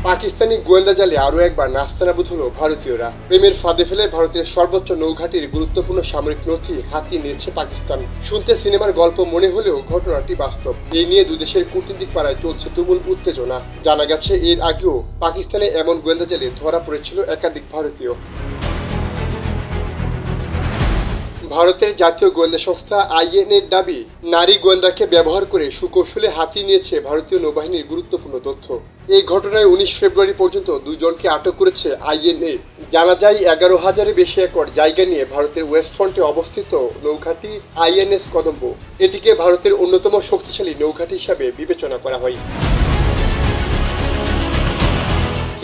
পাকিস্তানি গোয়েন্দা জালে আরও একবার নাস্তানাবুদ হলো ভারতীয়রা। প্রেমের ফাঁদে ফেলে ভারতের সর্বোচ্চ নৌঘাটির গুরুত্বপূর্ণ সামরিক নথি হাতিয়ে নিয়েছে পাকিস্তান। শুনতে সিনেমার গল্প মনে হলেও ঘটনাটি বাস্তব। এই নিয়ে দুদেশের কূটনৈতিক পাড়ায় চলছে তুমুল উত্তেজনা। জানা গেছে এর আগেও পাকিস্তানে এমন গোয়েন্দা জালে ধরা পড়েছিল একাধিক ভারতীয়। ভারতের জাতীয় গোয়েন্দা সংস্থা আইএনএর দাবি, নারী গোয়েন্দাকে ব্যবহার করে সুকৌশলে হাতিয়ে নিয়েছে ভারতীয় নৌবাহিনীর গুরুত্বপূর্ণ তথ্য। এই ঘটনায় 19 ফেব্রুয়ারি পর্যন্ত দুজনকে আটক করেছে আইএনএ। জানা যায় 11,000-এর বেশি একর জায়গা নিয়ে ভারতের ওয়েস্ট ফ্রন্টে অবস্থিত নৌঘাঁটি আইএনএস কদম্ব। এটিকে ভারতের অন্যতম শক্তিশালী নৌঘাঁটি হিসাবে বিবেচনা করা হয়।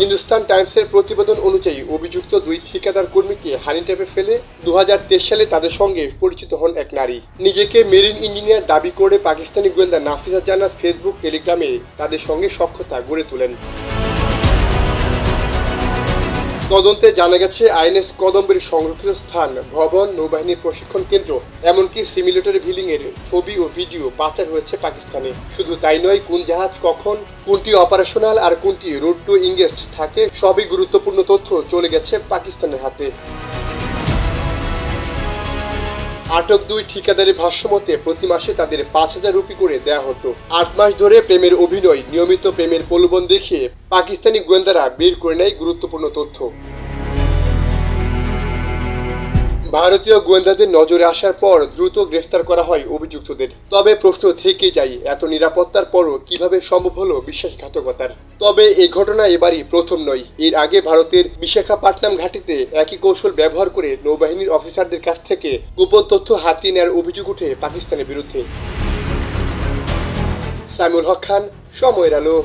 হিন্দুস্তান টাইমসের প্রতিবেদন অনুযায়ী অভিযুক্ত দুই ঠিকাদার কর্মীকে হানি ট্র্যাপে ফেলে 2023 সালে তাদের সঙ্গে পরিচিত হন এক নারী। নিজেকে মেরিন ইঞ্জিনিয়ার দাবি করে পাকিস্তানি গোয়েন্দা নাফিসা জান্নাত ফেসবুক টেলিগ্রামে তাদের সঙ্গে সখ্যতা গড়ে তোলেন। তদন্তে জানা গেছে আইএনএস কদম্বের সংরক্ষিত স্থান, ভবন, নৌবাহিনীর প্রশিক্ষণ কেন্দ্র, এমনকি সিমুলেটর ভিলিং এর ছবি ও ভিডিও পাচার হয়েছে পাকিস্তানে। শুধু তাই নয়, কোন জাহাজ কখন, কোনটি অপারেশনাল আর কোনটি রোড টু ইংগেজ থাকে, সবই গুরুত্বপূর্ণ তথ্য চলে গেছে পাকিস্তানের হাতে। আটক দুই ঠিকাদারের ভাষ্যমতে প্রতি মাসে তাদের 5,000 রুপি করে দেয়া হতো। 8 মাস ধরে প্রেমের অভিনয়, নিয়মিত প্রেমের প্রলোভন দেখিয়ে পাকিস্তানি গোয়েন্দারা বের করে নেয় গুরুত্বপূর্ণ তথ্য। ভারতীয় গোয়েন্দাদের নজরে আসার পর দ্রুত গ্রেফতার করা হয় অভিযুক্তদের। তবে প্রশ্ন থেকেই যায়, এত নিরাপত্তার পরও কিভাবে সম্ভব হলো বিশ্বাসঘাতকতার। তবে এই ঘটনা এবারই প্রথম নয়। এর আগে ভারতের বিশাখাপত্তনম ঘাঁটিতে একই কৌশল ব্যবহার করে নৌবাহিনীর অফিসারদের কাছ থেকে গোপন তথ্য হাতিয়ে নেওয়ার অভিযোগ ওঠে পাকিস্তানের বিরুদ্ধে। সাইমুল হক খান, সময়ের আলো।